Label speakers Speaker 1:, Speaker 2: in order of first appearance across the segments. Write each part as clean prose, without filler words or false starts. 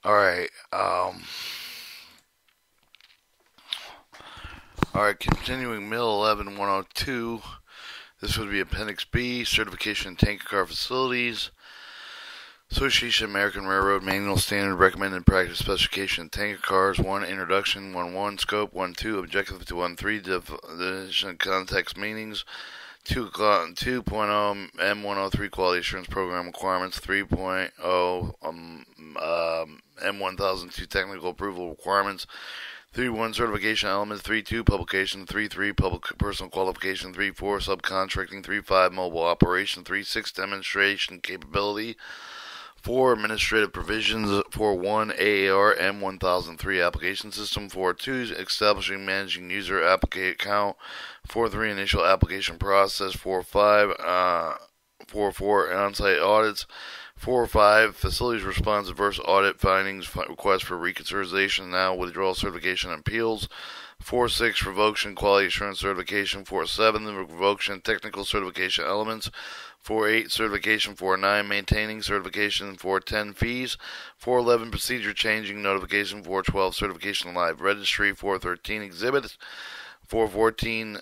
Speaker 1: All right. All right. Continuing Mill 11102. This would be Appendix B, Certification in Tanker Car Facilities. Association American Railroad Manual Standard Recommended Practice Specification in Tanker Cars. 1. Introduction. 1.1. Scope. 1.2. Objective to 1.3. Definition, context, meanings. 2.0 M103 Quality Assurance Program Requirements. 3.0 M1002 Technical Approval Requirements. 3.1 Certification Elements. 3.2 Publication. 3.3 Public Personal Qualification. 3.4 Subcontracting. 3.5 Mobile Operation. 3.6 Demonstration Capability. 4. Administrative Provisions. 4.1 AAR M1003 Application System. 4.2 Establishing Managing User Account. 4.3 Initial Application Process. 4.5 4.4 On-Site Audits. 4.5 Facilities Response Adverse Audit Findings Request for Reconsideration Now Withdrawal Certification Appeals. 4.6 Revocation Quality Assurance Certification. 4.7 Revocation Technical Certification Elements. 4.8 Certification. 4.9 Maintaining Certification. 4.10 Fees. 4.11 Procedure Changing Notification. 4.12 Certification Live Registry. 4.13 Exhibits. 414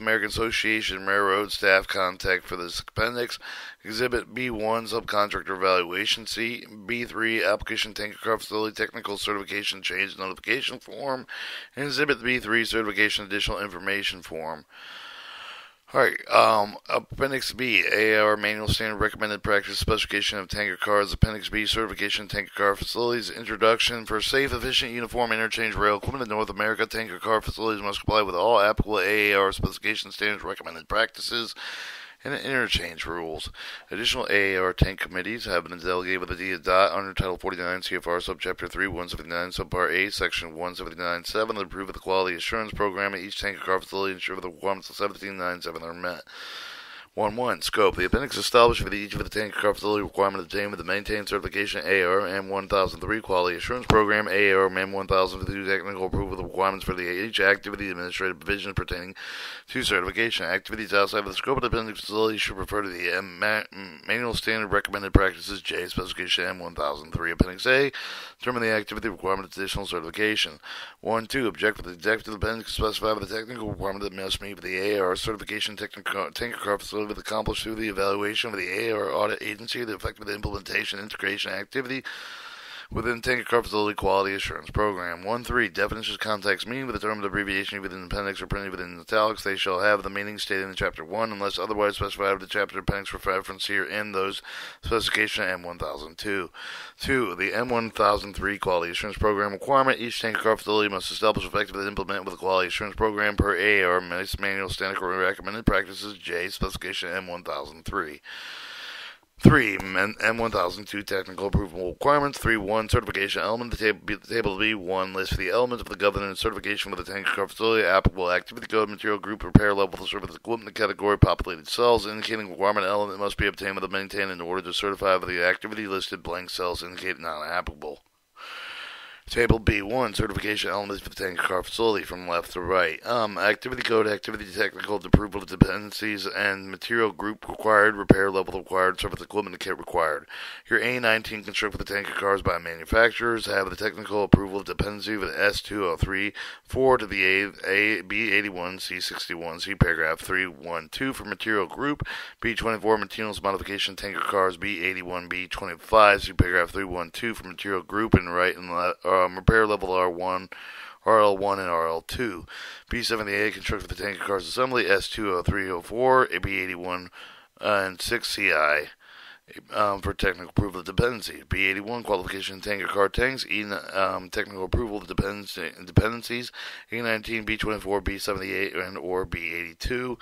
Speaker 1: American Association Railroad Staff Contact for this appendix. Exhibit B1 Subcontractor Evaluation. C. B3 Application Tanker Car Facility Technical Certification Change Notification Form. And Exhibit B3 Certification Additional Information Form. Alright, Appendix B, AAR Manual Standard Recommended Practice Specification of Tanker Cars. Appendix B, Certification Tanker Car Facilities. Introduction. For safe, efficient, uniform interchange rail equipment in North America, tanker car facilities must comply with all applicable AAR specification standards, recommended practices, and interchange rules. Additional AAR tank committees have been delegated with the DDOT under Title 49 CFR Subchapter 3, 179, Subpart A, Section 179.7 to approve of the Quality Assurance Program at each tanker car facility and ensure that the requirements of 1797 are met. 1.1 Scope. The appendix established for each of the tanker car facility requirement obtained with the maintained certification AAR M1003 Quality Assurance Program, AAR M1002 Technical Approval of the requirements for each activity, administrative provisions pertaining to certification. Activities outside of the scope of the appendix facility should refer to the Manual Standard Recommended Practices J Specification M1003. Appendix A. Determine the activity requirement of additional certification. 1.2 Object with the executive appendix specify with the technical requirement that must meet with the AAR certification tanker car facility accomplished through the evaluation of the AAR audit agency, the effective implementation integration activity within tanker car facility quality assurance program. 1.3 Definitions, context, meaning with the term of abbreviation within the appendix or printed within italics. They shall have the meaning stated in Chapter 1 unless otherwise specified with the chapter appendix for reference here in those specification M1002. 2. The M1003 Quality Assurance Program requirement. Each tanker car facility must establish, effectively implement with a quality assurance program per AAR Manual Standard Recommended Practices J Specification M1003. 3. M1002 Technical Approval Requirements. 3.1 Certification Element. The table B1 lists the elements of the governance certification for the tanker car facility, applicable activity code, material group, repair level, the service equipment category, populated cells, indicating requirement element that must be obtained with the maintained in order to certify for the activity listed. Blank cells indicate not applicable. Table B1, certification elements for the tanker car facility from left to right. Activity code, activity technical approval of dependencies, and material group required, repair level required, service equipment kit required. Your A19 construct for the tanker cars by manufacturers have the technical approval of dependency with S203, 4 to the B81, C61, see paragraph 312 for material group, B24 materials modification tanker cars, B81, B25, see paragraph 312 for material group, and right and left. Repair level R1, RL1, and RL2. B78 construct for the tanker cars assembly, S20304, B81, and 6 CI for technical approval of dependencies. B81 qualification tanker car tanks, technical approval of dependencies, E19, B24, B78, and or B82.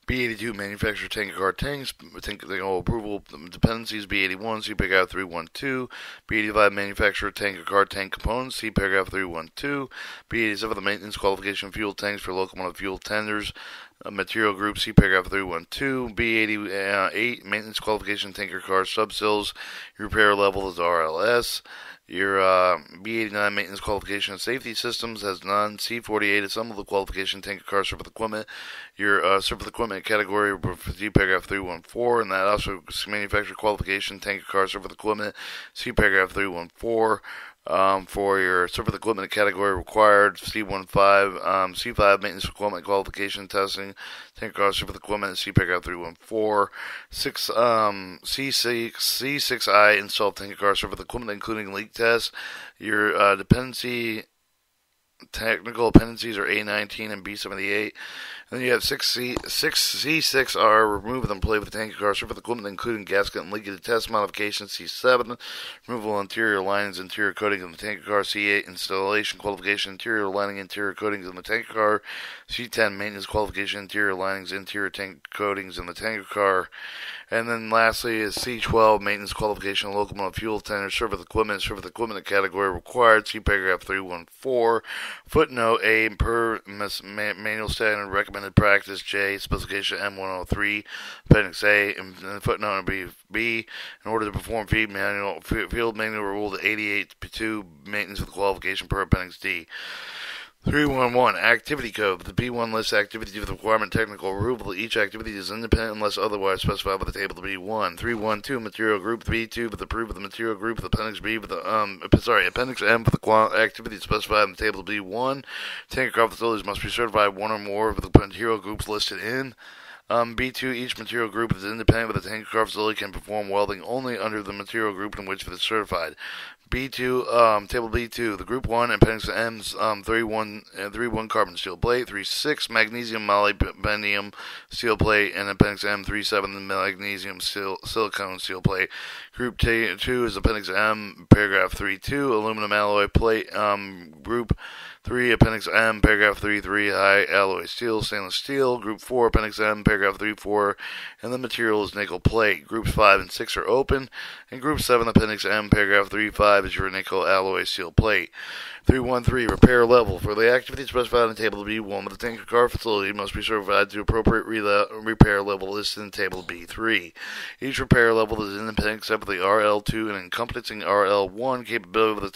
Speaker 1: B82 manufacturer tanker car tanks, technical approval dependencies. B81, see paragraph 312. B85 manufacturer tanker car tank components, see paragraph 312. B87 the maintenance qualification fuel tanks for locomotive fuel tenders, Material Group, see paragraph 312. B88, maintenance qualification, tanker car subsills. Your repair level is RLS. Your B89 maintenance qualification and safety systems has none. C48 assemble the qualification tanker car surface equipment. Your surface equipment category, see paragraph 314, and that also manufacturer qualification tanker car surface equipment. See paragraph 314. For your surface equipment category required, C15, C5 maintenance equipment qualification testing, tanker car surface equipment, see paragraph 314, C6I install tanker car surface equipment including leak tests. Your technical dependencies are A19 and B78. And then you have 6C6R, remove and play with the tanker car surface equipment, including gasket and leakage test modifications. C7, removal interior linings, interior coating of the tanker car. C8, installation qualification, interior lining, interior coatings in the tanker car. C10, maintenance qualification, interior linings, interior tank coatings in the tanker car. And then lastly is C12, maintenance qualification, locomotive fuel tender, surface equipment category required. See paragraph 314. Footnote A, per manual standard recommended practice. J, specification M103. Appendix A, and footnote B, in order to perform field manual rule 88.2, maintenance with qualification per appendix D. 311, Activity Code. The B1 lists activities with requirement technical approval. Each activity is independent unless otherwise specified by the table of B1. 312, Material Group. B2, with approve of the Material Group with Appendix B with the, Appendix M for the activities specified in the table of B1. Tanker car facilities must be certified one or more of the material groups listed in. B2, each material group is independent, but the tanker car facility can perform welding only under the material group in which it is certified. B2, table B2, the group 1, appendix M's 31 carbon steel plate, 36 magnesium molybdenum steel plate, and appendix M 37 the magnesium silicone steel plate. Group 2 is appendix M, paragraph 32, aluminum alloy plate. Group 3, appendix M, paragraph 33, high alloy steel, stainless steel. Group 4, appendix M, paragraph 34, and the material is nickel plate. Groups 5 and 6 are open, and group 7, appendix M, paragraph 35, is your nickel alloy steel plate. 313, repair level. For the activity specified in the table B1, the tanker car facility must be certified to appropriate repair level listed in table B3. Each repair level is independent except for the RL2 and encompassing RL1 capability of the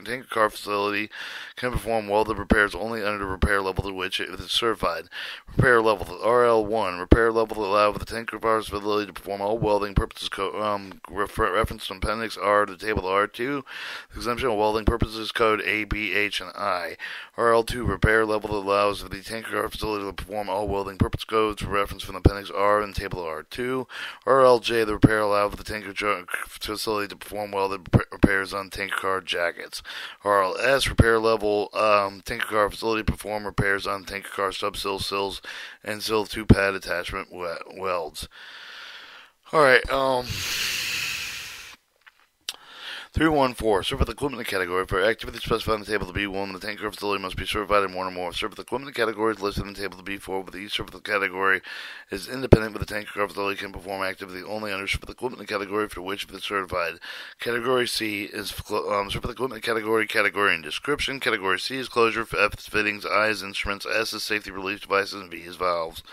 Speaker 1: tanker car facility can perform welded repairs only under the repair level to which it is certified. Repair level, RL1, repair level that allows the tanker car facility to perform all welding purposes reference to appendix R to table R2. Exemption of welding purposes code A, B, H, and I. RL2, repair level that allows the tanker car facility to perform all welding purpose codes reference from appendix R and table R2. RLJ, the repair allows the tanker facility to perform welded repairs on tanker car jackets. RLS, repair level, tanker car facility to perform repairs on tanker car subsill sills and sill 2 pad attachment welds. Alright, 314, surface equipment category. For activities specified in the table of B1, the tanker facility must be certified in one or more surface equipment categories listed in the table of B4, with each surface category is independent, but the tanker car facility can perform activity only under surface equipment category for which it is certified. Category C is surface equipment category and description. Category C is closure, F is fittings, I is instruments, S is safety release devices, and V is valves.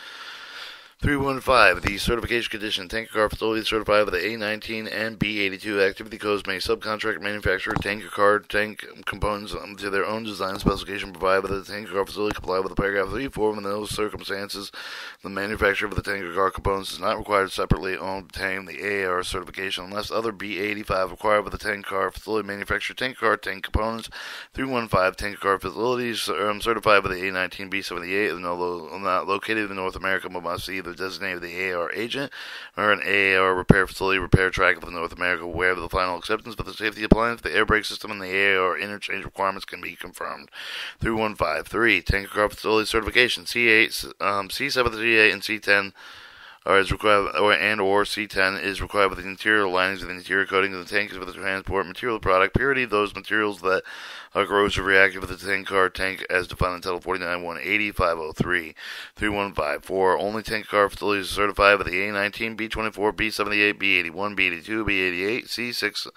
Speaker 1: 315, the certification condition. Tanker car facility is certified with the A19 and B82 activity codes may subcontract manufacturer tank components to their own design specification, provided that the tanker car facility comply with the paragraph 3-4. In those circumstances, the manufacturer of the tanker car components is not required to separately obtain the AAR certification unless other B85 required with the tanker car facility manufacturer tanker car tank components. 315, tanker car facilities certified with the A19 B78 is not located in North America but must either designated the AAR agent or an AAR repair facility repair track of North America where the final acceptance for the safety appliance, the air brake system, and the AAR interchange requirements can be confirmed. 315.3 tanker car facility certification. C8, C738 and C10 is required, or C10 is required with the interior linings and the interior coating of the tankers for the transport material product purity. Those materials that are corrosive reactive with the tank car tank as defined in Title 49-180-503. 315.4 only tank car facilities are certified with the A19, B24, B78, B81, B82, B88, C6.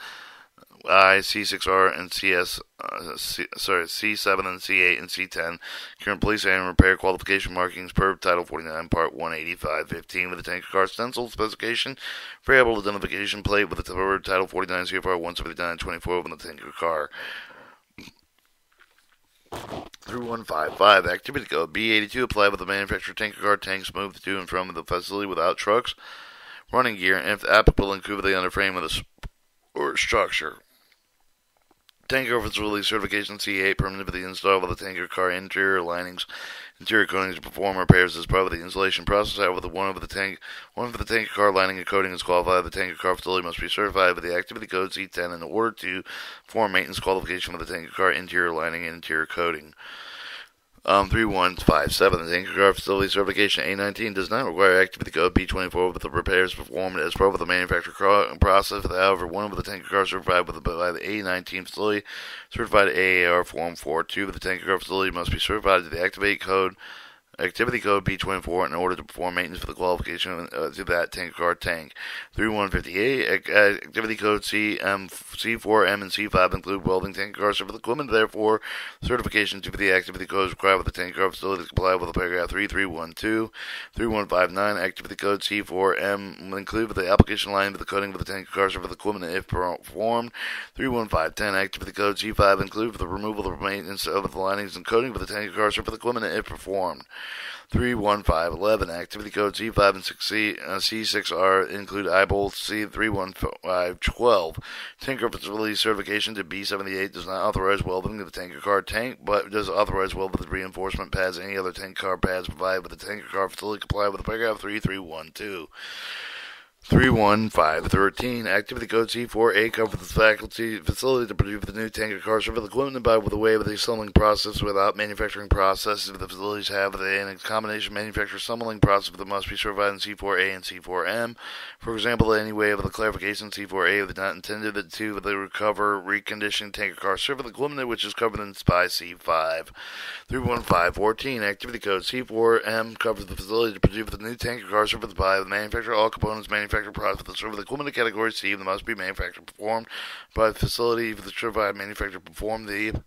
Speaker 1: C6I, C6R, and C7 and C8 and C10. Current police and repair qualification markings per Title 49, Part 185.15 with the tanker car stencil specification, variable identification plate with the Title 49 CFR 179.24 with the tanker car. 3155 activity code B82 applied with the manufacturer tanker car tanks moved to and from the facility without trucks, running gear, and if applicable, include the underframe of the support structure. Tanker facility certification C8 permitted for the install of the tanker car interior linings, interior coatings to perform repairs as part of the installation process. However, one for the tanker car lining and coating is qualified. The tanker car facility must be certified with the activity code C10 in order to perform maintenance qualification for the tanker car interior lining and interior coating. 3157. The tanker car facility certification A19 does not require activity code B24 with the repairs performed as part of the manufacturer process. However, one of the tanker cars certified by the A19 facility certified AAR Form 42 with the tanker car facility must be certified to the activity code B24 in order to perform maintenance for the qualification to that tanker car tank. 3158 activity code C4M and C5 include welding tanker car service equipment. Therefore, certification to the activity codes required with the tanker car facility to comply with the paragraph 3312. 3159 activity code C4M include with the application line for the coating of the tanker car service equipment if performed. 31510 activity code C5 include for the removal of maintenance of the linings and coating for the tanker car service equipment if performed. 31511 activity code C5 and C6R include eyebolts. C31512 tanker facility certification to B78 does not authorize welding of the tanker car tank, but does authorize welding of the reinforcement pads and any other tanker car pads provided with the tanker car facility comply with the paragraph 3312. 31513 activity code C4A covers the facility to produce the new tanker car service equipment by the way of the assembling process without manufacturing processes the facilities have in a combination manufacturer assembling process that must be certified in C4A and C4M. For example, any way of the clarification C4A is not intended to recover reconditioned tanker car service equipment which is covered in by C5. 31514 activity code C4M covers the facility to produce the new tanker car service by the manufacturer all components manufactured products for the service equipment category C that must be manufactured performed by the facility for the certified manufacturer performed the.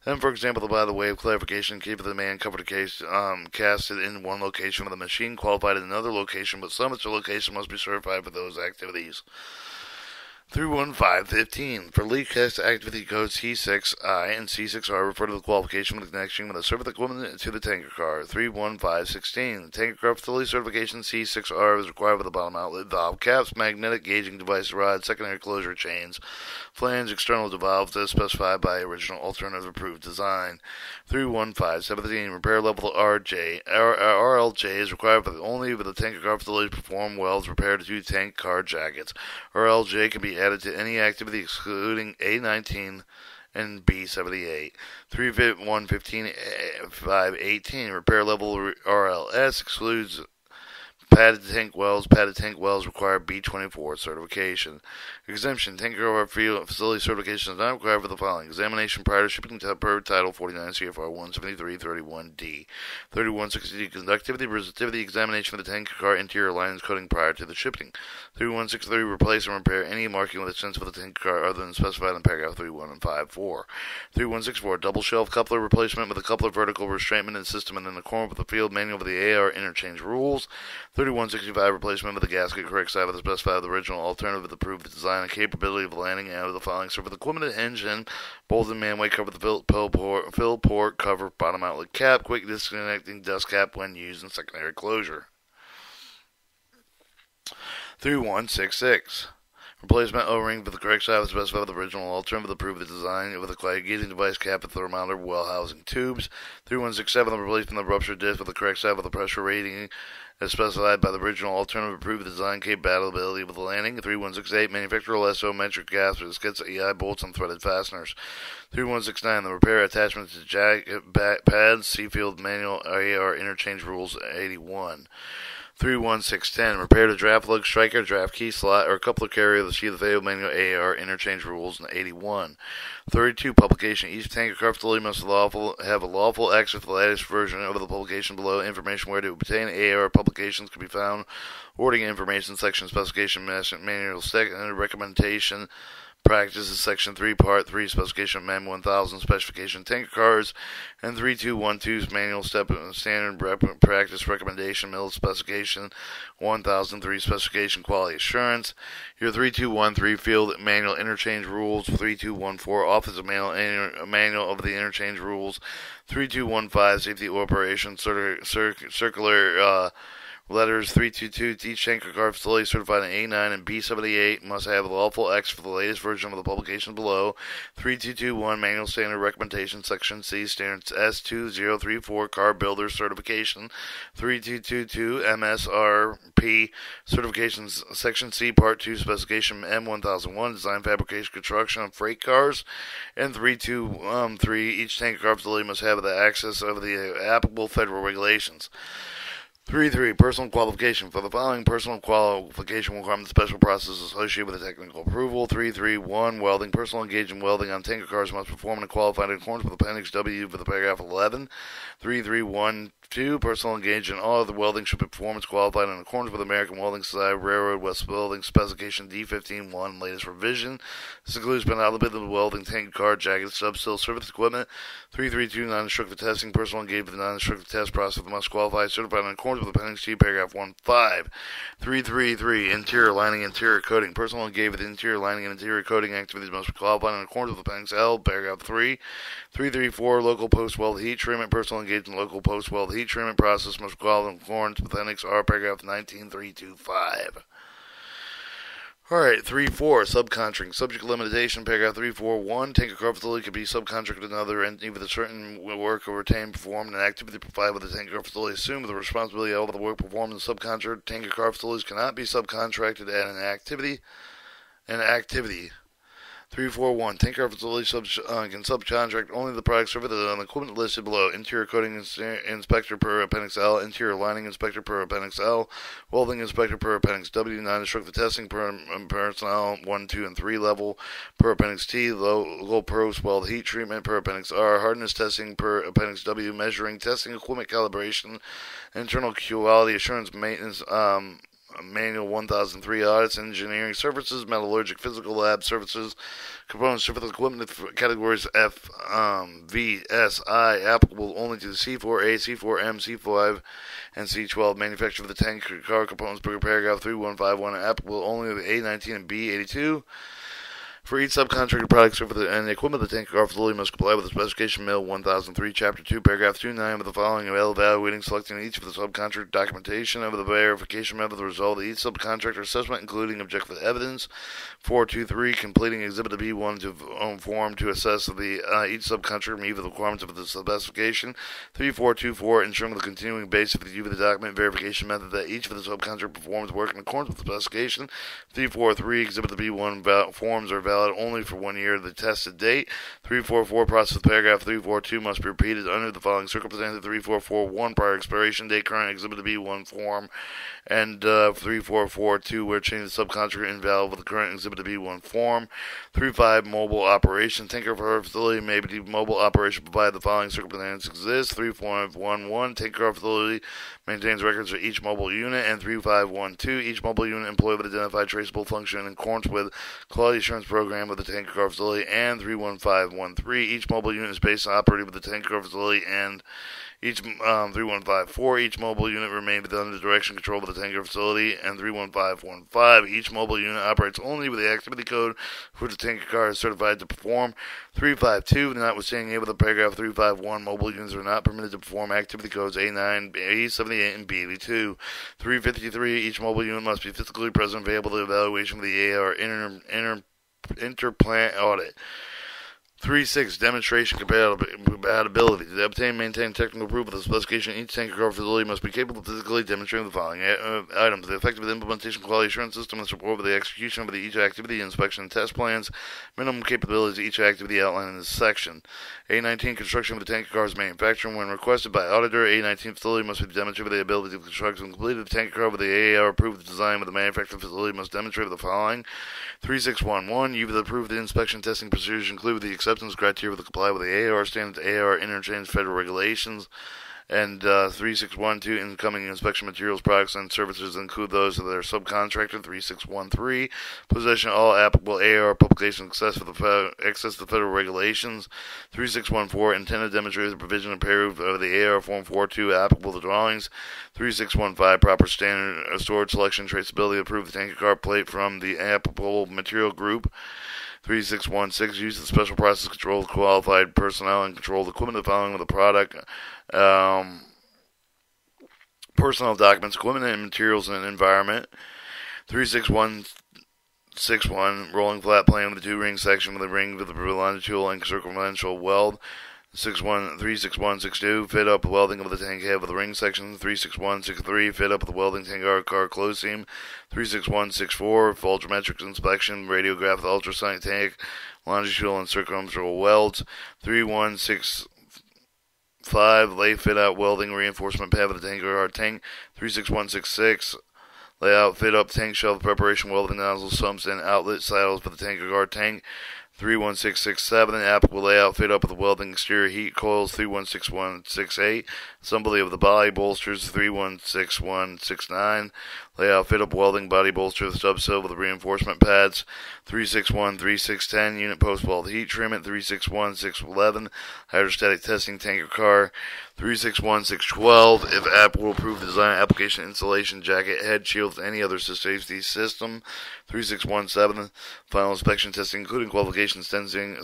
Speaker 1: And for example, by the way of clarification, keep the man covered a case casted in one location with a machine qualified in another location, but some of the location must be certified for those activities. 31515 for leak test activity codes C6I and C6R refer to the qualification with the connection with the service equipment to the tanker car. 31516 the tanker car facility certification C6R is required with the bottom outlet valve caps, magnetic gauging device rod, secondary closure chains, flange external valves as specified by original alternative approved design. 31517 repair level RLJ is required only with the tanker car facility to perform welds repaired to tank car jackets. RLJ can be added to any activity excluding A19 and B78. 31518 repair level RLS excludes padded tank wells require B24 certification. Exemption. Tanker car facility certification is not required for the following. Examination prior to shipping per Title 49 CFR 173.31d. 3162. Conductivity, resistivity examination for the tanker car interior linings coating prior to the shipping. 3163. Replace and repair any marking with a sense for the tanker car other than specified in paragraph 3154. 3164. Double shelf coupler replacement with a coupler vertical restrainment and system and in accordance with the field manual of the AR interchange rules. 3165 replacement of the gasket correct side with the specified the original alternative with approved design and capability of landing out of the following server the equipment hinge and bolt and manway cover the fill port cover bottom outlet cap, quick disconnecting dust cap when used in secondary closure. 3166 replacement O-ring for the correct side was specified with the original alternative with approved design with a gauging device cap and thermometer well housing tubes. 3167 the replacement of the ruptured disc with the correct side with the pressure rating as specified by the original alternative approved design compatibility with the landing. 3168 manufacturer LSO metric gas with skits, EI bolts and threaded fasteners. 3169 the repair attachment to jack pads, C-field manual AR interchange rules 81. 31610 repair to draft lug striker, draft key slot, or coupler carrier of the sheath of AO manual AR interchange rules in 81. 32 publication. Each tanker car facility must have a lawful access to the latest version of the publication below. Information where to obtain AR publications can be found. Ordering information section specification manual second recommendation Practices Section 3, Part 3, Specification MEM 1000, Specification Tanker Cars, and 3212's Manual Standard Practice Recommendation, Mill Specification 1003, Specification Quality Assurance. Your 3213 Field Manual Interchange Rules, 3214 Office of Manual of the Interchange Rules, 3215 Safety Operation Circular Letters 322. Each tanker car facility certified in A9 and B78 must have lawful X for the latest version of the publication below. 3221 Manual Standard Recommendation Section C Standards S2034 Car Builder Certification. 3222 MSRP Certifications Section C Part 2 Specification M1001 Design, Fabrication, Construction of Freight Cars. And 3213 Each tanker car facility must have the access of the applicable federal regulations. 3.3. Personal qualification. For the following personal qualification requirements, special process associated with the technical approval. 3.3.1. Welding. Personal engaged in welding on tanker cars must perform and qualified in accordance with Appendix W for the paragraph 11. 3.3.1.2. Personal engaged in all other welding should be performance qualified in accordance with American Welding Society Railroad West Welding Specification D15.1 latest revision. This includes penalty welding tanker car, jacket, substill, service equipment. 3.3.2. Non-destructive testing. Personal engaged with the non-destructive test process must qualify certified in accordance with Appendix G, paragraph 1.5. 3.3.3. Interior lining, interior coating. Personal engaged with interior lining and interior coating activities must be qualified in accordance with Appendix L, paragraph 3. 3.3.4. Local post-weld heat treatment. Personal engaged in local post-weld heat treatment process must be qualified in accordance with Appendix R, paragraph 19.325. Alright, 3.4. Subcontracting. Subject limitation, paragraph 3.4.1. Tanker car facility can be subcontracted to another entity with a certain work or retained performed and activity provided with the tanker car facility assumed with the responsibility of all the work performed in the subcontractor. Tanker car facilities cannot be subcontracted at an activity. 3.4.1. Tanker car facilities can subcontract only the products serviced on the equipment listed below. Interior coating inspector per Appendix L. Interior lining inspector per Appendix L. Welding inspector per Appendix W. Non-destructive testing per personnel 1, 2, and 3 level per Appendix T. Low post weld heat treatment per Appendix R. Hardness testing per Appendix W. Measuring testing equipment calibration. Internal quality assurance maintenance Manual 1003 audits, engineering services, metallurgic, physical lab services, components, service equipment categories F, V, S, I, applicable only to the C4A, C4M, C5, and C12. Manufacture of the tanker car components per paragraph 3151, applicable only to the A19 and B82. For each subcontracted product and the equipment of the tanker car facility must comply with the specification MIL 1003, Chapter 2, Paragraph 29 with the following: evaluating, selecting each of the subcontractor documentation of the verification method, the result of each subcontractor assessment, including objective evidence. 423, completing Exhibit B1 to form to assess each subcontractor meet the requirements of the specification. 3424, ensuring the continuing basis of the review of the document verification method that each of the subcontractor performs work in accordance with the specification. 343, Exhibit B1 forms are valid only for 1 year of the tested date. 344, process of paragraph 342 must be repeated under the following circumstances: 3441, prior expiration date, current Exhibit B1 form, and 3442, where change the subcontractor invalid with the current Exhibit B1 form. 35, mobile operation. Tanker car facility may be mobile operation provided the following circumstances exist. 3511, tanker car facility maintains records of each mobile unit. And 3512, each mobile unit employed with identified traceable function in accordance with quality assurance program of the tanker car facility. And 31513, each mobile unit is based on operating with the tanker car facility. And each 3154, each mobile unit remained within the direction control of the tanker facility. And 31515, each mobile unit operates only with the activity code for the tanker car is certified to perform. 352, notwithstanding able to paragraph 351, mobile units are not permitted to perform activity codes A9, A78, and B82. 353, each mobile unit must be physically present and available to evaluation of the AR interplant audit. 3.6, demonstration compatibility. To obtain and maintain technical proof of the specification, each tanker car facility must be capable of physically demonstrating the following items: the effective implementation quality assurance system and support for the execution of each activity, inspection and test plans, minimum capabilities of each activity outlined in this section. A19, construction of the tanker car's manufacturing. When requested by auditor, A19 facility must be demonstrated the ability to construct and complete the tanker car with the AAR approved design with the manufacturing facility must demonstrate the following. 3.6.1.1, you've approved the inspection testing procedures include the acceptance criteria to comply with the AAR standards, AAR interchange federal regulations. And 3612, incoming inspection materials, products, and services include those that are subcontracted. 3613, possession of all applicable AR publication access to the federal regulations. 3614, intended to demonstrate the provision approved of the AR Form 42 applicable to drawings. 3615, proper standard storage selection traceability approved the tanker car plate from the applicable material group. 3616, use of special process control of qualified personnel and control the equipment following of the product, personnel documents, equipment and materials and environment. 36161, rolling flat plane with a 2-ring section with a ring with a longitudinal and circumferential weld. 36162, fit up welding of the tank head with a ring section. 36163, fit up the welding tank car close seam. 36164, volumetric inspection, radiograph the ultrasonic tank, longitudinal and circumferential welds. 3165, lay fit out welding reinforcement pad with the tank car tank. 36166, layout fit up tank shelf preparation welding nozzles, sumps, and outlet saddles for the tanker guard tank. 31667, applicable layout fit up with the welding exterior heat coils. 31668, assembly of the body bolsters. 31669, layout fit up welding body bolster with subsill with the reinforcement pads. 3610, unit post weld heat treatment. 361611, hydrostatic testing tanker car. 361612, if applicable, approve the design, application, installation, jacket, head, shields, any other safety system. 3617, final inspection testing, including qualification, stenciling,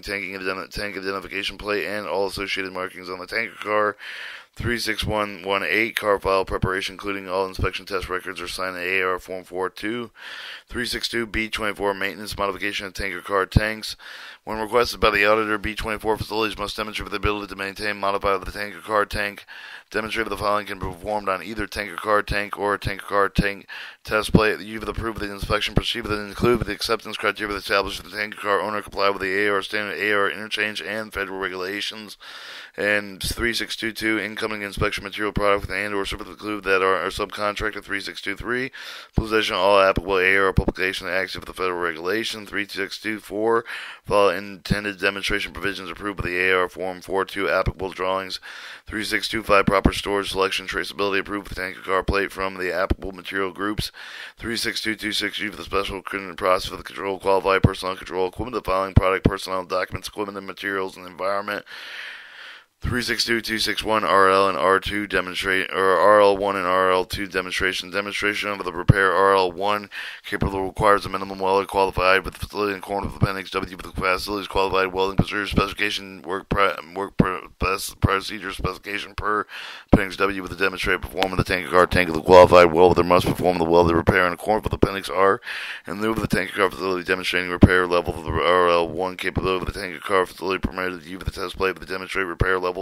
Speaker 1: tank identification plate, and all associated markings on the tanker car. 36118, car file preparation, including all inspection test records, are signed in AR Form 42. 362, B24, maintenance modification of tanker car tanks. When requested by the auditor, B24 facilities must demonstrate the ability to maintain, modify the tanker car tank. Demonstrate the following can be performed on either tanker car tank or a tanker car tank test plate. You've approved the inspection procedure that include the acceptance criteria that establish the tanker car owner comply with the AR standard AR interchange and federal regulations. And 3622, incoming inspection material product and or service include that are subcontracted. 3623, possession of all applicable AR publication acts of the federal regulation. 3624, follow intended demonstration provisions approved by the AR Form 42 applicable drawings. 3625, proper storage selection traceability approved with the tanker car plate from the applicable material groups. 36226, use the special process for the control qualified personnel control equipment, the following product, personnel documents, equipment and materials, and environment. 362261, RL and R2 demonstrate, or RL1 and RL2 demonstration of the repair. RL1 capable requires a minimum welder qualified with the facility in accordance with Appendix W with the facility's qualified welding procedure specification, procedure specification per Appendix W with the demonstrated performance of the tanker car tank of the qualified welder must perform the welded repair in accordance with Appendix R in lieu of the tanker car facility demonstrating repair level of the RL1 capability of the tanker car facility permitted to use the test plate with the demonstrated repair level.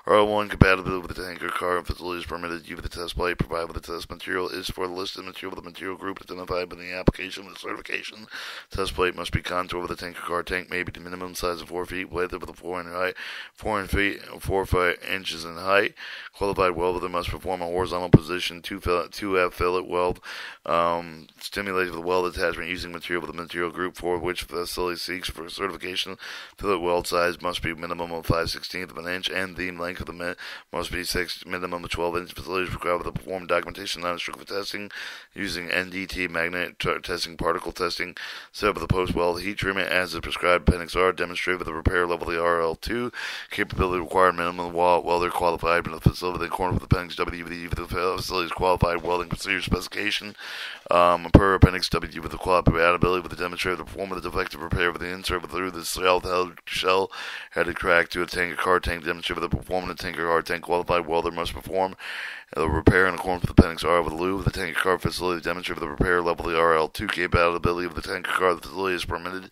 Speaker 1: RL1 compatibility with the tanker car and facilities permitted use the test plate provided with the test material is for the listed material of the material group identified in the application with certification. Test plate must be contoured with the tanker car tank, may be the minimum size of 4 feet, width of 4 in height, 4 inches in height. Qualified welder must perform a horizontal position 2F fillet weld, stimulated with a weld attachment using material with the material group for which the facility seeks for certification. Fillet weld size must be minimum of 5/16 of an inch, and the length of the must be minimum of 12 inches. Facilities required to perform documentation non-destructive testing using NDT magnet testing, particle testing, set up with the post-weld heat treatment as is prescribed. Appendix R, demonstrated with the repair level of the RL2 capability required minimum welder qualified in the facility in accordance with Appendix W with the facility's qualified welding procedure specification. Per Appendix W with the compatibility with the demonstrated the performance of the defective repair with the insert through the shell headed crack to a tanker car tank. Demonstrated with the performance of the tanker car tank qualified welder must perform the repair in accordance with Appendix R with the lube of the tanker car facility. Demonstrated with the repair level of the RL2 compatibility of the tanker car. The facility is permitted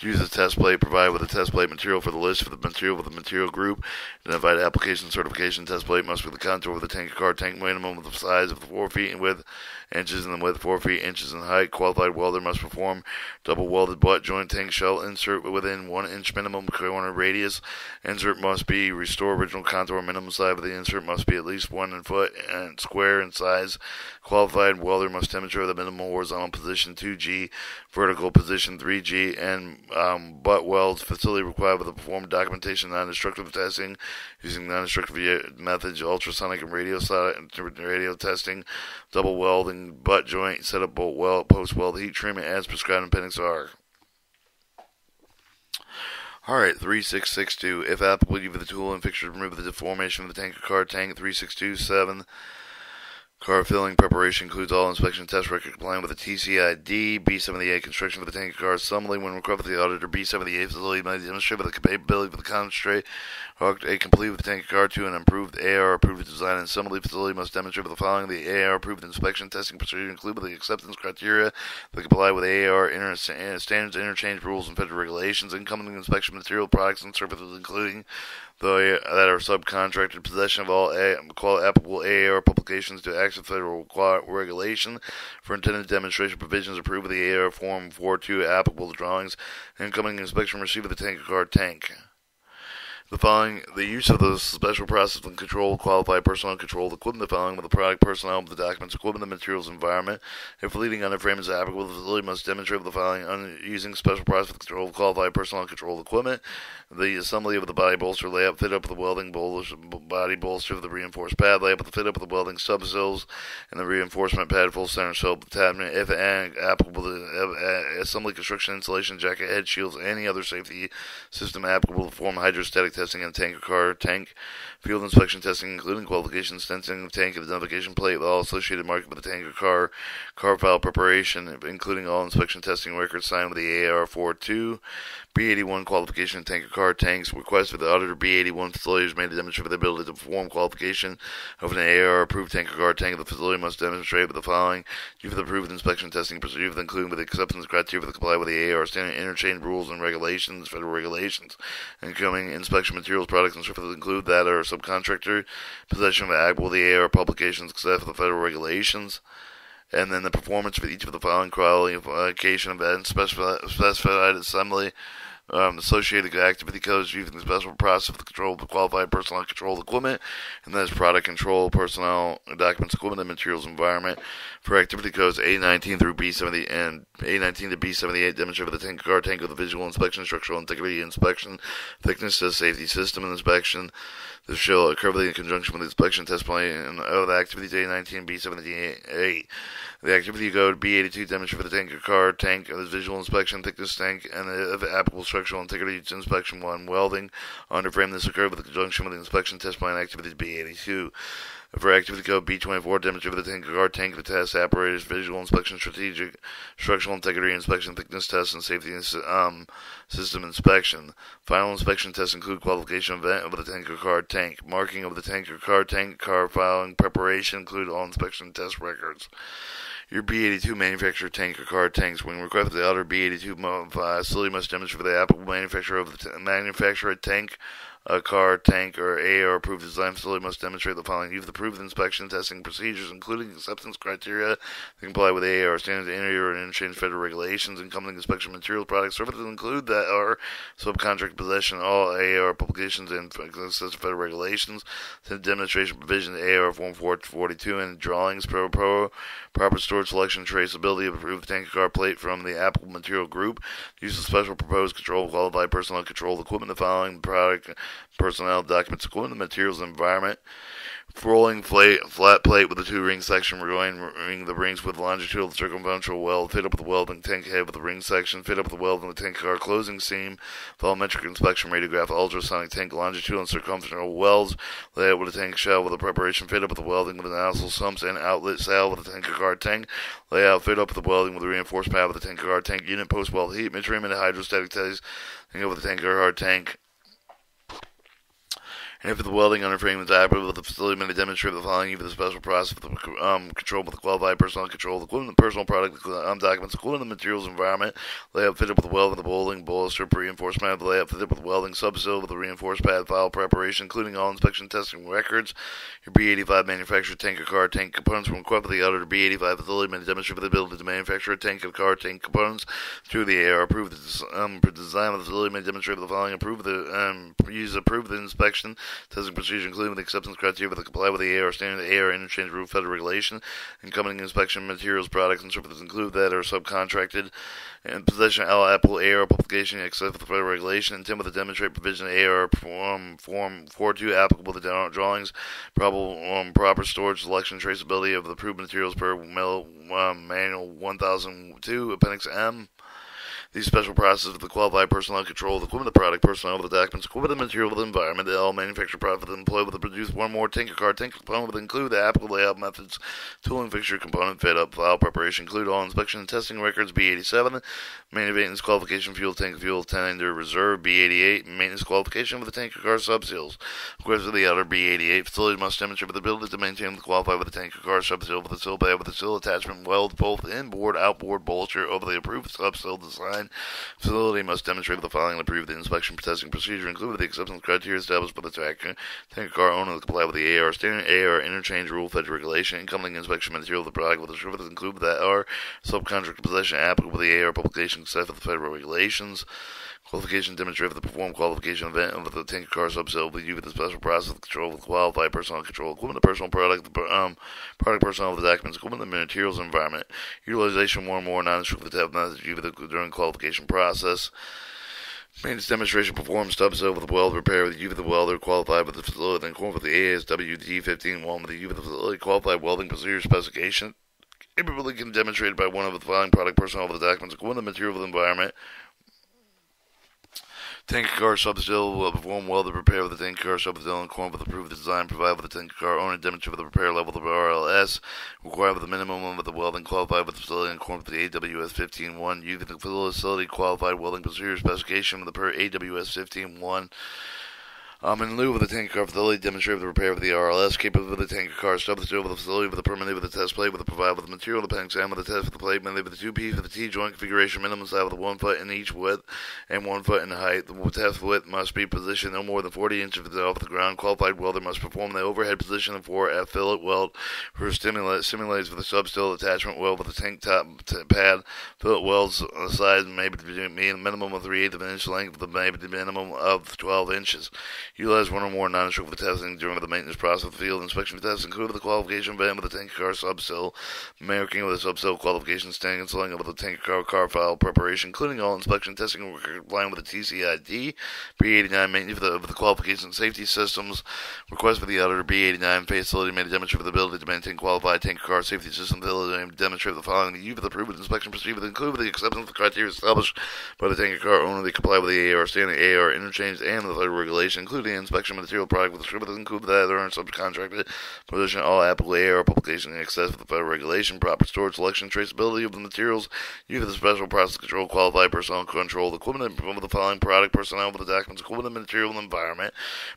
Speaker 1: to use the test plate provided with the test plate material for the list for the material with the material group. Identified application certification test plate must be the contour of the tanker car tank minimum with the size of 4 feet in width, inches in the width, 4 feet inches in height. Qualified welder must perform double welded butt joint tank shell insert within 1 inch minimum corner radius. Insert must be restore original contour. Minimum size of the insert must be at least 1 foot and square in size. Qualified welder must demonstrate the minimum horizontal position 2G, vertical position 3G, and butt welds. Facility required with the perform documentation non-destructive testing using non-destructive methods, ultrasonic and radio testing, double welding, butt joint, setup, bolt weld, post weld heat treatment as prescribed in Appendix R. Alright, 3662. If applicable, use the tool and fixture to remove the deformation of the tank or car tank. 3627. Car filling preparation includes all inspection test record complying with the TCID. B78 construction for the tank car assembly. When required by the auditor, B78 facility may demonstrate with the capability for the concentrate A complete with the tank car 2 and improved AR approved design and assembly facility must demonstrate with the following: the AR approved inspection testing procedure include with the acceptance criteria that comply with AR standards, interchange rules, and federal regulations. Incoming inspection material, products, and services including that are subcontracted, possession of all applicable AAR publications to active federal regulation for intended demonstration provisions approved with the AAR Form 42 applicable drawings, incoming inspection received of the tank car tank. The following, the use of the special process and control, qualified personnel control the equipment, the following with the product, personnel, the documents, equipment, the materials, environment. If leading underframe is applicable, the facility must demonstrate with the following: using special process for the control, qualified personnel control equipment, the assembly of the body bolster layout, fit up with the welding body bolster of the reinforced pad layout, with the fit up with the welding subsills and the reinforcement pad, full center scope attachment, if applicable, the assembly, construction, installation, jacket, head shields, any other safety system applicable to perform hydrostatic testing in tank or car tank, field inspection testing including qualifications, sensing of tank identification plate with all associated marking with the tank or car file preparation, including all inspection testing records signed with the AR 42, B81 qualification in tank or car tanks. Request for the auditor B81 facility is made to demonstrate the ability to perform qualification of an AR approved tank or car tank. The facility must demonstrate with the following: due for the approved inspection testing procedure, including with the acceptance criteria for the comply with the AR standard interchange rules and regulations, federal regulations. Incoming inspection materials, products, and services include that are subcontractor, possession of applicable the AR publications, except for the federal regulations. And then the performance for each of the following qualification of and specified assembly, associated activity codes using the special process for the control of the qualified personnel control equipment, and that is product control, personnel, documents, equipment, and materials environment. For activity codes A19 through B70 and A19 to B78, demonstrate for the tank car tank with the visual inspection, structural integrity inspection, thickness test, safety system inspection. This shall occur in conjunction with the inspection test plan of the activity A19 B78. The activity code B82 demonstrate for the tank car tank the visual inspection, thickness tank, and the applicable structural integrity inspection 1 welding. Underframe this occurred with the conjunction with the inspection test plan activities B82. For activity code B24, demonstrate for the tank car tank the test apparatus, visual inspection, strategic, structural integrity inspection, thickness test, and safety system inspection. Final inspection tests include qualification event of the tank car tank, marking of the tank car filing, preparation, include all inspection test records. Your B82 manufacturer tank or car tanks. When required for the other B82 facility must demonstrate for the applicable manufacturer of the manufacturer tank, a car, tank, or AR approved design facility must demonstrate the following: use the approved inspection testing procedures, including acceptance criteria that comply with AR standards, interior and interchange federal regulations. Incoming inspection materials, products, services include that are subcontract possession, all AR publications and federal regulations, demonstration provision, AR Form 442, and drawings, proper storage selection, traceability of approved tank car plate from the applicable material group, use of special proposed control, qualified personnel control equipment, the following product, personnel, documents, equipment, materials, environment. Rolling flat plate with a 2-ring section, ring the rings with longitudinal circumferential weld, fit up with the welding tank head with the ring section, fit up with the weld in the tank car closing seam, volumetric inspection radiograph, ultrasonic tank longitudinal and circumferential welds, layout with a tank shell with a preparation, fit up with the welding with the nozzle sumps and outlet salve with the tank car tank, layout, fit up with the welding with the reinforced pad with the tank car tank unit, post weld heat, mid-trim and hydrostatic test, with the tank car tank. And if the welding underframe is applicable, the facility may demonstrate the following: either the special process for the control with the qualified personnel control, the equipment, the personal product, documents, equipment, the materials, environment, layout fitted with the welding, the bowling, bolster, reinforcement, the layout fitted with the welding, subsil with the reinforced pad, file preparation, including all inspection testing records. Your B85 manufactured tank or car tank components from equipped with the auditor B85 facility may demonstrate the ability to manufacture a tank or car tank components through the AR. Approved the design of the facility may demonstrate the following: approved the inspection testing procedure, including the acceptance criteria that comply with the AR standard, AR interchange rule, federal regulation, incoming inspection materials, products, and services include that are subcontracted in possession of Apple AR publication, except for the federal regulation, intent with the demonstrate provision of AR form 4.2 applicable to the drawings, proper storage, selection, traceability of the approved materials per manual 1002, Appendix M. These special processes of the qualified personnel control the equipment, the product, personnel, the documents, equipment, the material, the environment, all manufactured product that employ with the produce one more tanker car, tanker component would include the applicable layout methods, tooling, fixture, component, fit up, file preparation, include all inspection and testing records, B87, maintenance qualification, fuel tender reserve, B88, maintenance qualification for the tanker car subseals. Request for the outer B88 facility must demonstrate the ability to maintain the qualified with the tanker car subseal with the seal pad with the seal attachment weld both inboard, outboard bolster over the approved subseal design. Facility must demonstrate the following and approve the inspection testing procedure, including the acceptance criteria established by the tanker car owner to comply with the AR standard, AR interchange rule, federal regulation, incoming inspection material of the product with the services include that are subcontract possession applicable with the AR publication except for the federal regulations. Qualification demonstrate for the performed qualification event of the tanker car subsale with you with the special process of control with qualified personnel control equipment, the personal product, the product personnel of the documents, equipment, the materials, environment. Utilization one or more non-instructive test methods during the qualification process. Maintenance demonstration performed subsale with the weld repair with you with the welder qualified with the facility in accordance with the ASW D15-1 with the you with the facility qualified welding procedure specification. Capability can be demonstrated by one of the following product personnel of the documents, equipment, the material, the environment. Tanker car substill will perform well the repair of the tanker car substill in accordance with approved design provided with the tanker car owner, demonstrate with the repair level of the RLS, required with the minimum of the welding qualified with the facility in accordance with the AWS 15-1, use the facility qualified welding procedure specification of the per AWS 15-1. In lieu of the tanker car facility, demonstrate the repair of the RLS, capable of the tanker car substitute with the facility with the permanent with the test plate, with the provide with the material, the pen exam with the test for the plate, mainly with the 2P for the T-joint configuration, minimum size with 1 foot in each width and 1 foot in height. The test width must be positioned no more than 40 inches off the ground. Qualified welder must perform the overhead position of 4F fillet weld for simulates with the substill attachment weld with the tank top pad. Fillet welds size may be a minimum of 3/8 of an inch length with a maybe the minimum of 12 inches. Utilize one or more non-instructive testing during the maintenance process of the field inspection tests, including the qualification event with the tanker car substill, marking with the substill qualification standing and selling of the tanker car file preparation, including all inspection testing complying with the TCID, B89 maintenance of the qualification safety systems, request for the auditor B89 facility may demonstrate the ability to maintain qualified tanker car safety system ability to demonstrate the following the use of the approved inspection procedure, including the acceptance of the criteria established by the tanker car owner. They comply with the AR standard, AR interchange, and the federal regulation, including the inspection material product with the distributor include that other subcontracted position all applicable AR publication in excess of the federal regulation, proper storage, selection, traceability of the materials, use of the special process control, qualified personnel control, the equipment of the following product personnel with the documents, equipment, material, and environment,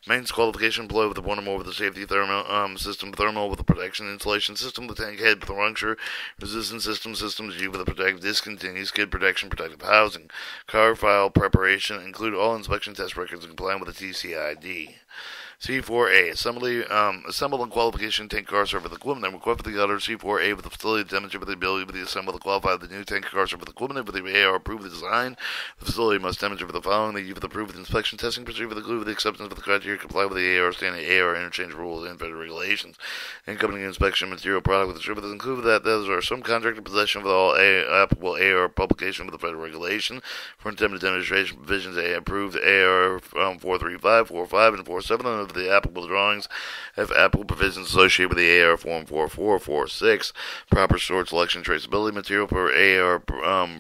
Speaker 1: maintenance qualification employed with the one or more with the safety thermal system, thermal with the protection insulation system, the tank head with the rupture resistant systems, use with the protective discontinued skid protection, protective housing, car file preparation, include all inspection test records and complying with the TCID. C4A, assemble and qualification tank car server with equipment and request for the other C4A with the facility to demonstrate the ability to assemble the qualified the new tank car server with equipment with the AR approved the design. The facility must demonstrate the following: the use of the approved inspection testing procedure with the acceptance of the criteria comply with the AR standard AR interchange rules and federal regulations. Incoming inspection material product with distributors include that those are some contracted possession of all applicable AR publication with the federal regulation for intended demonstration provisions approved AR 435, 45, and 47 of the applicable drawings, if applicable provisions associated with the AR Form 4446, proper storage, selection, traceability material per AR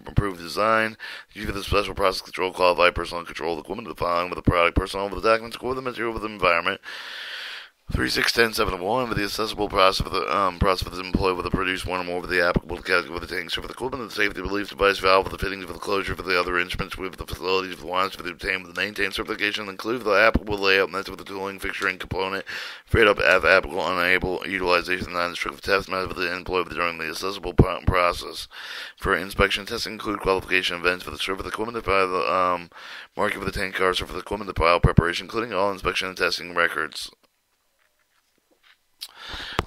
Speaker 1: approved design, use of the special process control, qualified personal control equipment, the following with the product, personnel with the documents, with the material with the environment. 3610.7.1 with the accessible process of the employee with the produce one or more with the applicable category with the tanks for the equipment, the safety relief device valve with the fittings for the closure for the other instruments with the facilities with the lines for the obtained with the maintained certification, include the applicable layout method with the tooling, fixturing component, fit up if applicable, unable, utilization, non-destructive test method with the employee during the accessible process. For inspection testing, include qualification events for the server, the equipment, the market for the tank cars, for the equipment, the file preparation, including all inspection and testing records.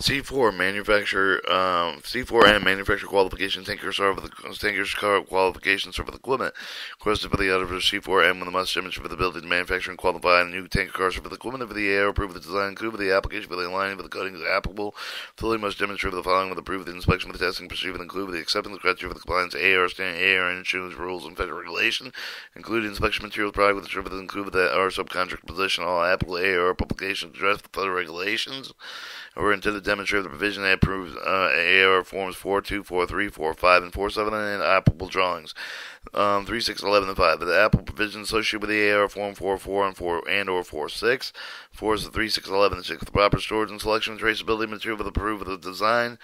Speaker 1: C4 manufacturer C4M manufacturer qualification tanker car qualification serve with equipment. Requested for the auditor C4M with a must demonstrate for the ability to manufacture and qualify a new tanker car serve with equipment for the AR approve the design include the application for the aligning for the cutting is applicable. Fully must demonstrate for the following with approve the inspection for the testing procedure with include the acceptance criteria for the compliance AR standard AR insurance rules and federal regulation, including inspection materials product with the service include that our subcontract position all applicable AR publications address the federal regulations. We're intended to demonstrate the provision that approves AR forms 42, 43, 45, and 47 and applicable drawings. 3, 6, 11, and 5. The applicable provisions associated with the AR form 44 and 4 and or 46. 4 is the 3, 6, 11, and 6. The proper storage and selection and traceability material for the proof of the design.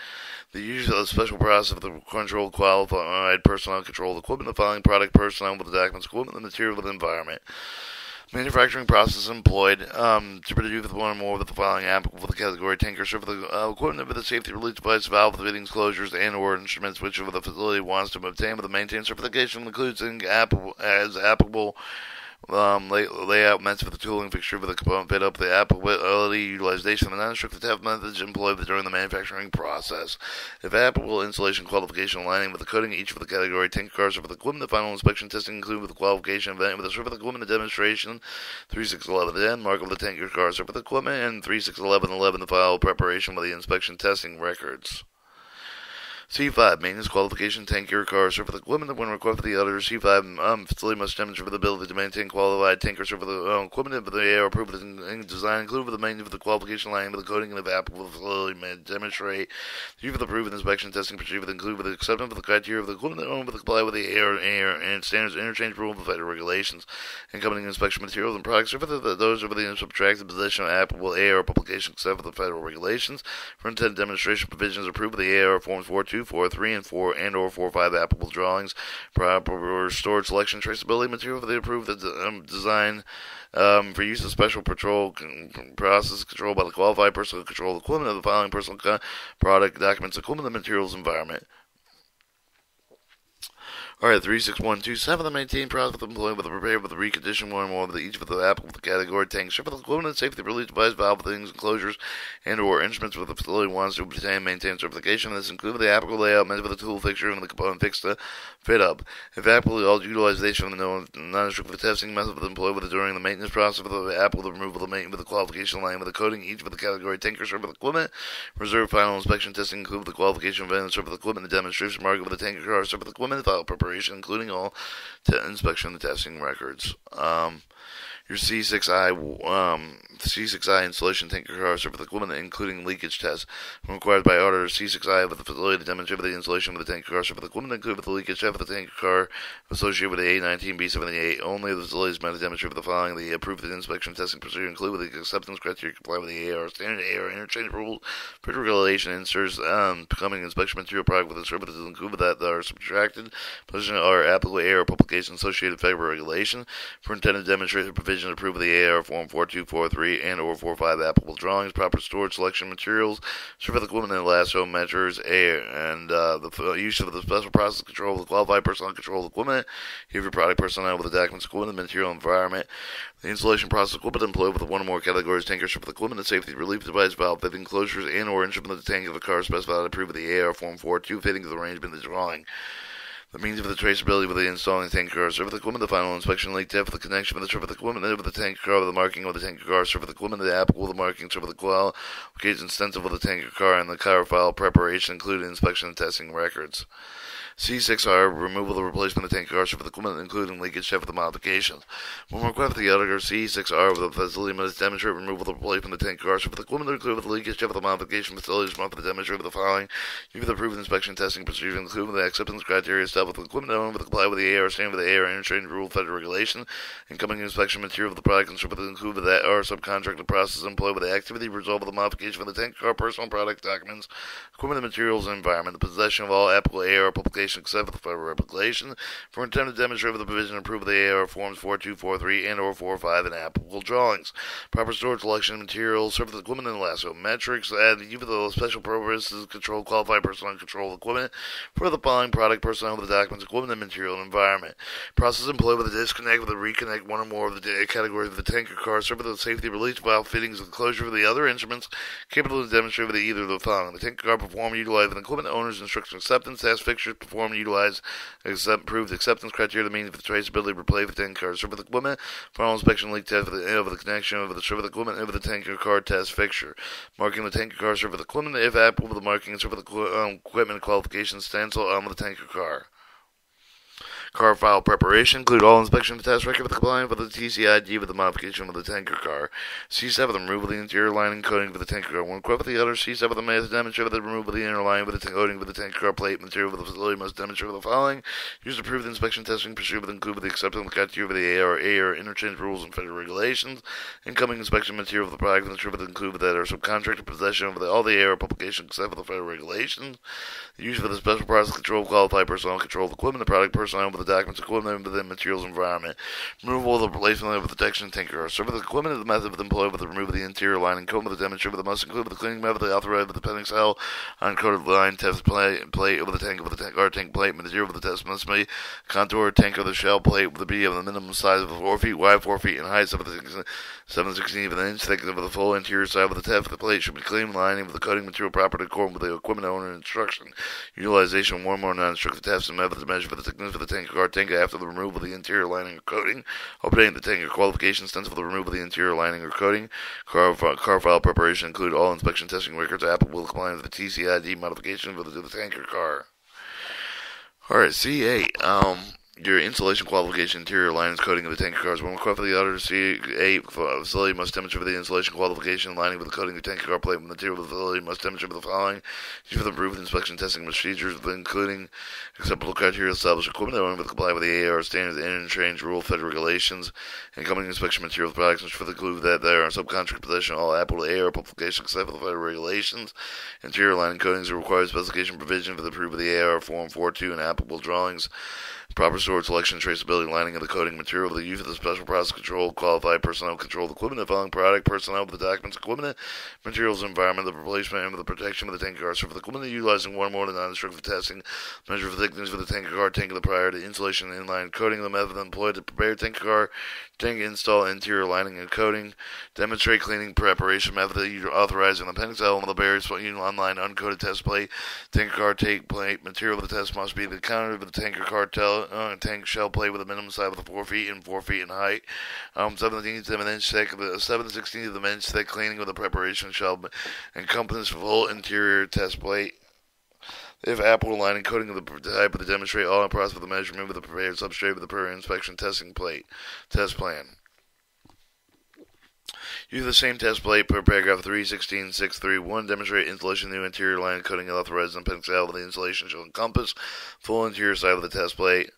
Speaker 1: The use of the special process of the controlled qualified personnel control equipment, the following product personnel with the documents, equipment, the material of the environment. Manufacturing process employed to produce with one or more of the following applicable for the category tanker serve for the equipment for the safety release device, valve fittings, closures, and or instruments whichever the facility wants to obtain with the maintained certification includes as applicable layout meant for the tooling fixture for the component fit up, the applicability, utilization, and non-restricted test methods employed during the manufacturing process. If applicable, installation, qualification, aligning with the coding each for the category tanker cars for the equipment, the final inspection testing included with the qualification event with the serve of the equipment, the demonstration, 3611 mark of the tanker cars for the equipment, and 361111 the file preparation with the inspection testing records. C5, maintenance qualification, tanker car serve for the equipment when required for the auditor. C5, facility must demonstrate for the ability to maintain qualified tanker serve for the equipment for the AR approved in design, included with the maintenance for the qualification line with the coding and the applicable facility may demonstrate for the proven inspection testing procedure with include with the acceptance of the criteria of the equipment that with the comply with the AR and standards interchange rule of the federal regulations, accompanying inspection materials and products serve for those over the subtracted position of applicable AR publication except for the federal regulations. For intended demonstration provisions approved with the AR forms 42, 4, 3, and 4, and or 4, 5 applicable drawings, proper storage selection traceability material for the approved design for use of special patrol process controlled by the qualified personal control equipment of the following personal product documents, equipment, and materials environment. Alright, 36127, the maintain process with employee with the prepare with the recondition one or more of each of the applicable category tanks, ship for the equipment and safety release device, valve things, enclosures, and or instruments with the facility wants to obtain and maintain certification. This includes the applicable layout meant for the tool fixture and the component fixed to fit up. If applicable, all utilization of the non-restricted testing method with the employee with the during the maintenance process with the applicable the removal of the maintenance with the qualification line with the coding each for the category tanker serve with equipment. Reserve final inspection testing include the qualification of and serve with equipment, the demonstration market with the tanker car serve with equipment, file preparation, including all inspection and testing records. Your C6I installation tanker car serve with equipment, including leakage tests. When required by auditor, C6I with the facility to demonstrate the installation of the tanker car serve with equipment, included with the leakage test of the tanker car associated with the A19B78. Only the facilities meant to demonstrate the following: the approved inspection testing procedure include with the acceptance criteria comply with the AR standard AR interchange rules, federal regulation inserts becoming inspection material product with the services included with that are subtracted, position are applicable AR publication associated federal regulation for intended to demonstrate the provision approved with the AR form 4243 and or 45 applicable drawings, proper storage selection materials, serve the equipment and lasso measures, and the use of the special process control of the qualified personnel control equipment, give your product personnel with the documents, equipment, the material environment, the installation process equipment employed with one or more categories, tanker serve with equipment, the safety relief device, valve fitting, closures, and or instrument of the tank of the car specified and approved with the AR form 42 fitting of the arrangement of the drawing. The means of the traceability with the installing tanker car, serve with the equipment, the final inspection link, depth of the connection with the serve with the equipment, with the tanker car, with the marking of the tanker car, serve with the equipment, the applicable, the marking, serve with the qualification stencil of the tanker car, and the car file preparation, including inspection and testing records. C6R, removal or replacement of tanker car serve with equipment, including leakage check for the modifications. When required for the auditor, C6R with the facility must demonstrate removal or replacement of tanker car serve with equipment, including with the leakage check for the modification facilities must demonstrate with the following: give the approved inspection testing procedure, including the acceptance criteria established with the equipment owned with comply with the AR standard with the AR interchange rule federal regulation, incoming inspection material of the product and serve with include that AR subcontracted process employed with the activity result of the modification of the tanker car personal product documents, equipment and materials and environment, the possession of all applicable AR publications qualification except for the federal regulation for intent to demonstrate with the provision and approve of the AR Forms 4243 and or 45 and applicable drawings. Proper storage, selection of materials, service of equipment and lasso metrics, and even though special purposes control qualified personnel and control equipment for the following product personnel with the documents, equipment, and material and environment. Process employed with a disconnect with a reconnect one or more of the categories of the tanker car, serve with the safety release valve fittings and closure for the other instruments capable of demonstrating with either of the following. The tanker car perform, utilize, and equipment owner's instruction acceptance, task fixtures perform, utilize, approved acceptance criteria, the means of the traceability, replay for the tanker car, serve with equipment, final inspection leak test of the connection of the serve with equipment of the tanker car test fixture. Marking the tanker car, serve with equipment, if applicable, the marking and serve with equipment qualification stencil on the tanker car. Car file preparation include all inspection and test record with compliance with the TCID with the modification of the tanker car. C7, the removal of the interior lining coating for the tanker car. When equipped with the other C7, the method demonstrate the removal of the inner lining with the coating for the tanker car plate material for the facility must demonstrate with the following. Use approved inspection testing procedure with include with the acceptance of the criteria for the AR interchange rules and federal regulations. Incoming inspection material for the product and ensure with include with that or subcontractor possession of all the AR publications except for the federal regulations. Use for the special process control qualified personnel control of equipment, the product personnel with the documents, equipment, within materials, environment. Removal of the replacement of the protection tanker car. Serve with the equipment of the method with employed with the removal of the interior line and coat with the demonstrator with the must include with the cleaning method, the authorized with the pending cell, uncoated line, test plate over the tank with the car tank plate, material with the test must be contour tank of the shell plate with the B of the minimum size of 4 feet wide, 4 feet in height, 7/16 of an inch thick of the full interior side of the test of the plate should be clean lining with the coating material proper to according with the equipment owner instruction. Utilization one more non-instructive tests and method to measure for the thickness for the tanker car tanker after the removal of the interior lining or coating. Obtaining the tanker qualification stencil for the removal of the interior lining or coating. Car file preparation include all inspection testing records applicable to comply with the TCID modification for the tanker car. Alright, C8. Your installation qualification interior linings coating of the tanker cars. When required for the auditor, C8 facility must demonstrate for the installation qualification lining with the coating of the tanker car plate. The material of the facility must demonstrate for the following. For the approved inspection testing procedures, including acceptable criteria established equipment owning with comply with the AR standards, interchange rule, federal regulations, incoming inspection materials products, which for the include that there are subcontract possession of all Apple AR publications except for the federal regulations. Interior lining coatings are required specification provision for the approved of the AR Form 42 and applicable drawings. Proper storage, selection, traceability, lining of the coating material, the use of the special process control, qualified personnel control, the equipment, the following product, personnel with the documents, equipment, materials, environment, the replacement, and the protection of the tanker car. So for the equipment, utilizing one or more than non-destructive testing, measure for thickness for the tanker car, tank of the prior to installation and inline coating, the method employed to prepare tanker car, tank install, interior lining and coating, demonstrate cleaning preparation method that you authorize in the appendix element of the barriers online uncoated test plate, tanker car tank plate, material of the test must be the counter of the tanker car tank shell plate with a minimum size of 4 feet and 4 feet in height, 17th of an inch thick, 7/16 of an inch thick cleaning with a preparation shell encompass full interior test plate. If applicable, lining coating of the type of the demonstrate all in process of the measurement with the prepared substrate with the per inspection testing plate test plan. Use the same test plate per paragraph 3.16.6.3.1. Demonstrate installation of new interior line coating authorized in appendix L with the installation shall encompass full interior side of the test plate.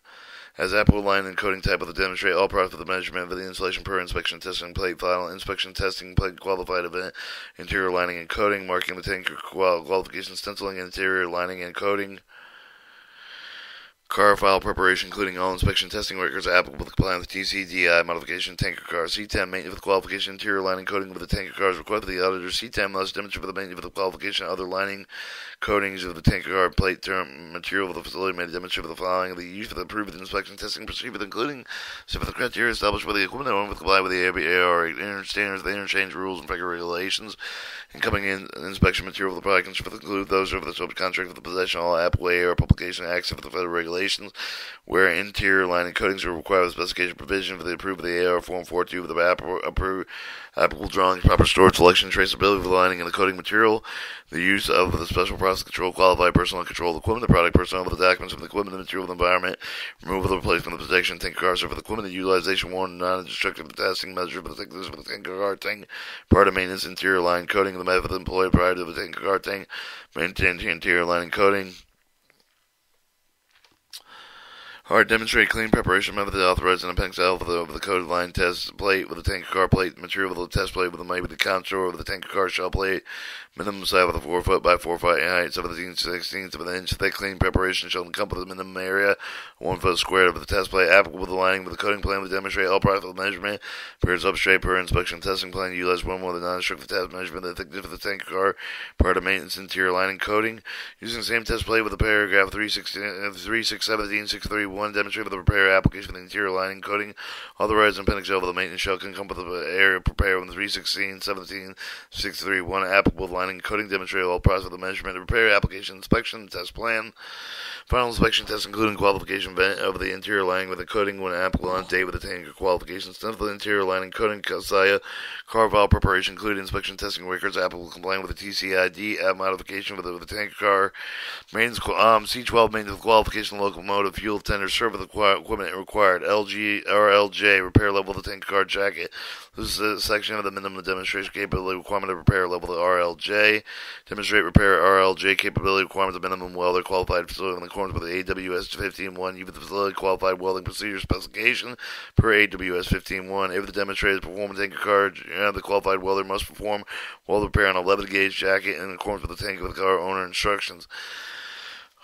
Speaker 1: As applicable line and coating type of the demonstrate all process of the measurement of the installation per inspection testing plate, final inspection testing plate qualified event, interior lining and coating, marking the tanker qualification, stenciling interior lining and coating. Car file preparation, including all inspection testing records applicable to comply with the TCDI modification tanker car. C10 maintenance with qualification interior lining coating with the tanker cars required for the auditor. C10 must demonstrate for the maintenance with the qualification other lining coatings of the tanker car plate term material of the facility may demonstrate for the following: the use of the approved inspection testing procedure, including for the criteria established by the equipment owner with comply with the AR standards, the interchange rules and federal regulations. Incoming inspection material of the product for the include those over the subcontract with the possession of all Apple AR publication access for the federal regulations, where interior lining coatings are required with specification provision for the approved of the AR Form 42 with the applicable drawings, proper storage, selection, traceability of the lining and the coating material, the use of the special process control, qualified personnel control, the equipment, the product, personnel with the documents of the equipment, the material, the environment, removal, the replacement of the protection, tanker cars for the equipment, the utilization, warning, non-destructive testing measure for the thickness of the tanker car tank, part of maintenance, interior line coating, the method employed prior to the tanker car tank, maintain interior lining coating. Alright, demonstrate clean preparation method authorized in Appendix L of the coded line test plate with a tanker car plate, material with a test plate with a maybe the contour with a tanker car shell plate, minimum size with a 4 foot by 4 foot in height, 17/16 of an inch thick. Clean preparation shall encompass the minimum area 1 foot squared of the test plate, applicable with the lining with the coating plan to demonstrate all process measurement per substrate per inspection testing plan. Utilize one more than non-destructive test measurement of the thickness of the tanker car prior to maintenance interior lining coating. Using the same test plate with the paragraph 3617-631 demonstrate with the repair application of the interior lining coating authorized in Appendix L of the maintenance shall encompass the area prepared with 316-17-631 applicable with lining coating. Demonstrate all process of the measurement of repair application inspection test plan. Final inspection test including qualification of the interior lining with the coating when applicable on date with the tanker qualifications. Stem for the interior lining coating Kasaya car valve preparation including inspection testing records applicable complying with the TCID app modification with the tanker car maintenance C12 maintenance qualification locomotive fuel tender service equipment required LG RLJ repair level of the tanker car jacket. This is a section of the minimum demonstration capability requirement of repair level of the RLJ. Demonstrate repair RLJ capability requirements of minimum welder qualified facility in accordance with the AWS 15.1. Use the facility qualified welding procedure specification per AWS 15.1. If the demonstrated performance tanker car, the qualified welder must perform weld repair on a 11 gauge jacket in accordance with the tanker of the car owner instructions.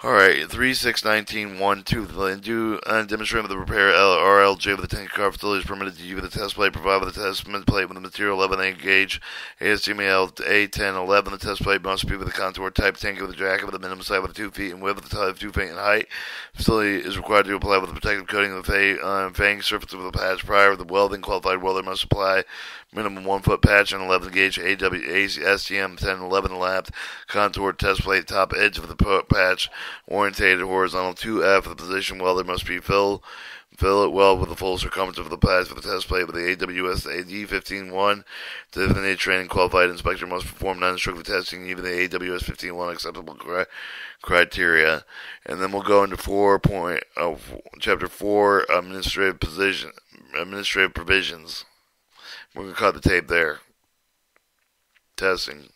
Speaker 1: Alright, 3619.1.2. Do demonstrating the repair RLJ with the tanker car facility is permitted to use with the test plate provided with the test plate with the material 11A gauge ASTM A1011. The test plate must be with a contour type tanker with a jacket with a minimum size of 2 feet in width, of 2 feet in height. Facility is required to apply with a protective coating of the fang surface of the patch prior to the welding. Qualified welder must apply minimum 1 foot patch and 11 gauge STM 1011 lapped contour test plate top edge of the patch orientated horizontal 2F. The position welder must be fill it well with the full circumference of the patch for the test plate with the AWS AD 15.1. Designated training qualified inspector must perform non-destructive testing even the AWS 15.1 acceptable criteria. And then we'll go into chapter 4 administrative provisions. We're going to cut the tape there. Testing.